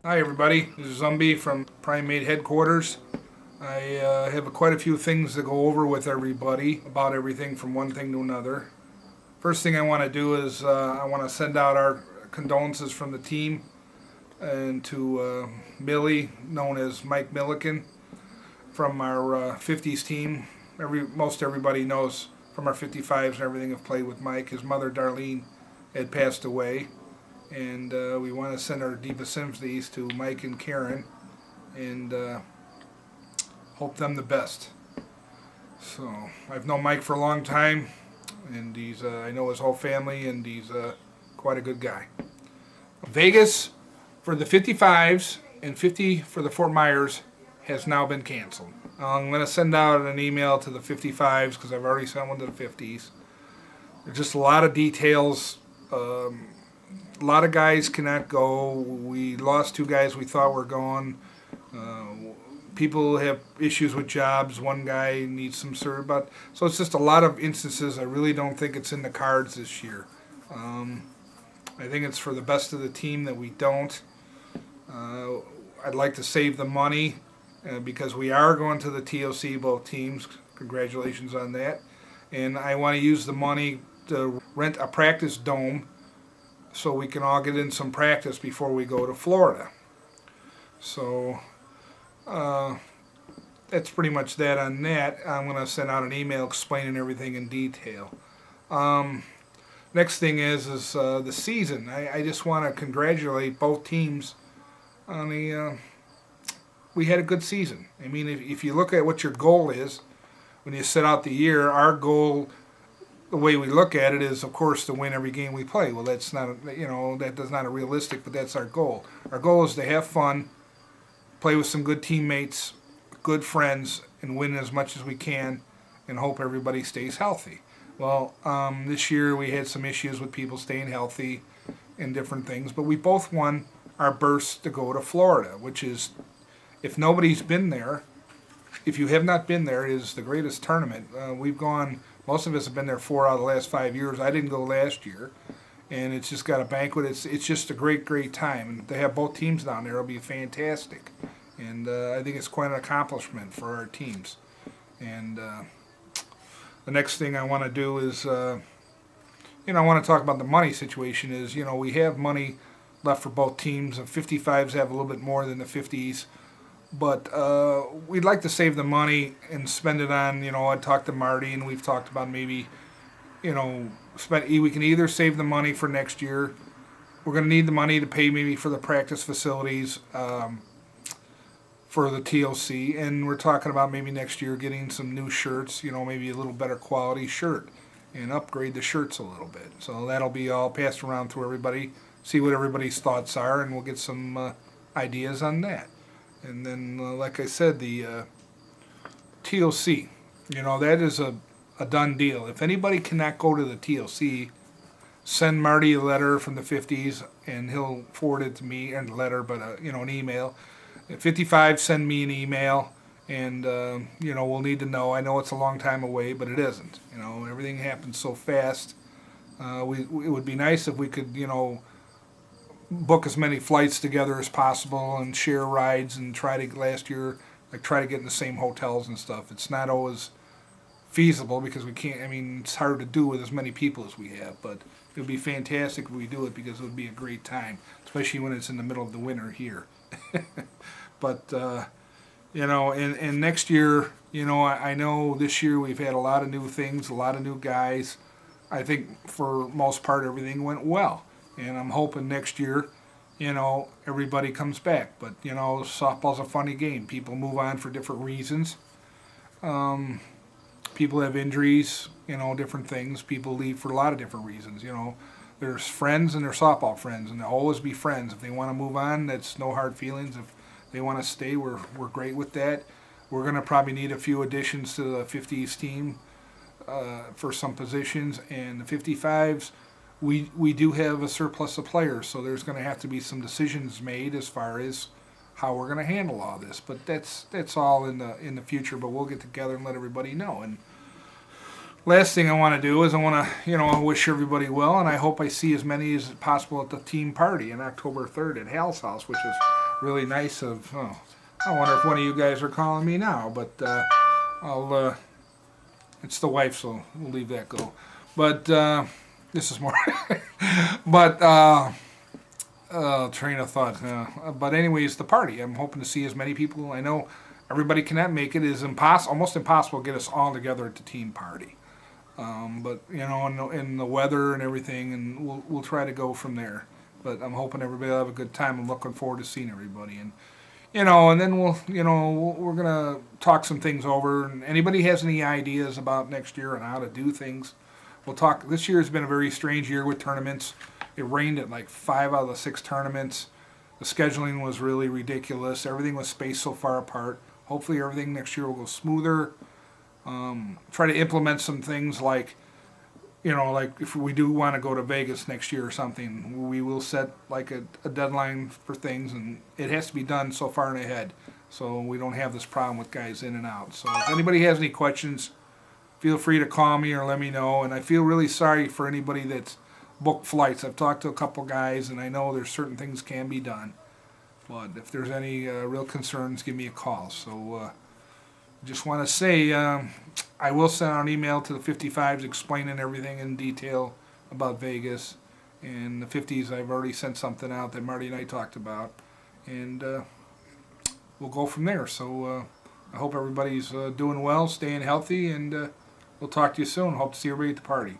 Hi everybody, this is Zumbi from Primate Headquarters. I have quite a few things to go over with everybody about everything from one thing to another. First thing I want to do is I want to send out our condolences from the team and to Millie, known as Mike Milliken, from our 50s team. Most everybody knows from our 55s and everything have played with Mike. His mother Darlene had passed away, and we want to send our deepest sympathies to Mike and Karen, and hope them the best. So I've known Mike for a long time, and he's I know his whole family, and he's quite a good guy. Vegas for the 55s and 50 for the Fort Myers has now been canceled. I'm going to send out an email to the 55s because I've already sent one to the 50s. There's just a lot of details. A lot of guys cannot go. We lost two guys we thought were going. People have issues with jobs. One guy needs some service, but so it's just a lot of instances. I really don't think it's in the cards this year. I think it's for the best of the team that we don't. I'd like to save the money because we are going to the TOC, both teams. Congratulations on that. And I want to use the money to rent a practice dome so we can all get in some practice before we go to Florida. So that's pretty much that on that. I'm going to send out an email explaining everything in detail. Next thing is the season. I just want to congratulate both teams on the. We had a good season. I mean, if you look at what your goal is when you set out the year, our goal, the way we look at it, is of course to win every game we play. Well, that's not that's not a realistic, but that's our goal. Our goal is to have fun, play with some good teammates, good friends, and win as much as we can, and hope everybody stays healthy. Well, this year we had some issues with people staying healthy and different things, but we both won our berths to go to Florida, which is, if nobody's been there, if you have not been there, it is the greatest tournament. We've gone, most of us have been there 4 out of the last 5 years. I didn't go last year, and it's just got a banquet. It's just a great time, and to have both teams down there will be fantastic. And I think it's quite an accomplishment for our teams. And the next thing I want to do is, I want to talk about the money situation. Is we have money left for both teams. The 55s have a little bit more than the 50s, but we'd like to save the money and spend it on. I talked to Marty, and we've talked about maybe, we can either save the money for next year. We're going to need the money to pay maybe for the practice facilities. For the TOC, and we're talking about maybe next year getting some new shirts, maybe a little better quality shirt, and upgrade the shirts a little bit. So that'll be all passed around to everybody, see what everybody's thoughts are, and we'll get some ideas on that. And then, like I said, the TOC, that is a done deal. If anybody cannot go to the TOC, send Marty a letter from the 50s, and he'll forward it to me, and a letter, but an email. At 55, send me an email, and we'll need to know. I know it's a long time away, but it isn't. Everything happens so fast. It would be nice if we could, book as many flights together as possible and share rides and try to get in the same hotels and stuff. It's not always feasible because we can't. I mean, it's hard to do with as many people as we have, but it would be fantastic if we do it because it would be a great time, especially when it's in the middle of the winter here. But and next year, I know this year we've had a lot of new things, a lot of new guys. I think for most part everything went well, and I'm hoping next year, everybody comes back. But softball's a funny game. People move on for different reasons. People have injuries, different things. People leave for a lot of different reasons. There's friends and there's softball friends, and they'll always be friends. If they want to move on, that's no hard feelings. If they want to stay, we're great with that. We're going to probably need a few additions to the 50s team for some positions, and the 55s, we do have a surplus of players, so there's going to have to be some decisions made as far as how we're going to handle all this. But that's all in the future. But we'll get together and let everybody know. And last thing I want to do is I want to, wish everybody well, and I hope I see as many as possible at the team party on October 3rd at Hal's house, which is really nice of. Oh, I wonder if one of you guys are calling me now, but I'll. It's the wife, so we'll leave that go. But this is more. But train of thought. But anyways, the party. I'm hoping to see as many people. I know everybody cannot make it. It is almost impossible to get us all together at the team party. But you know, in the weather and everything, and we'll try to go from there. But I'm hoping everybody will have a good time. I'm looking forward to seeing everybody, and and then we're gonna talk some things over. And anybody has any ideas about next year and how to do things, we'll talk. This year has been a very strange year with tournaments. It rained at like 5 out of the 6 tournaments. The scheduling was really ridiculous. Everything was spaced so far apart. Hopefully, everything next year will go smoother. Try to implement some things like, like if we do want to go to Vegas next year or something, we will set like a deadline for things, and it has to be done so far in ahead, so we don't have this problem with guys in and out. So if anybody has any questions, feel free to call me or let me know. And I feel really sorry for anybody that's booked flights. I've talked to a couple guys, and I know there's certain things can be done, but if there's any real concerns, give me a call. So just want to say I will send out an email to the 55s explaining everything in detail about Vegas. And the 50s, I've already sent something out that Marty and I talked about. And we'll go from there. So I hope everybody's doing well, staying healthy, and we'll talk to you soon. Hope to see everybody at the party.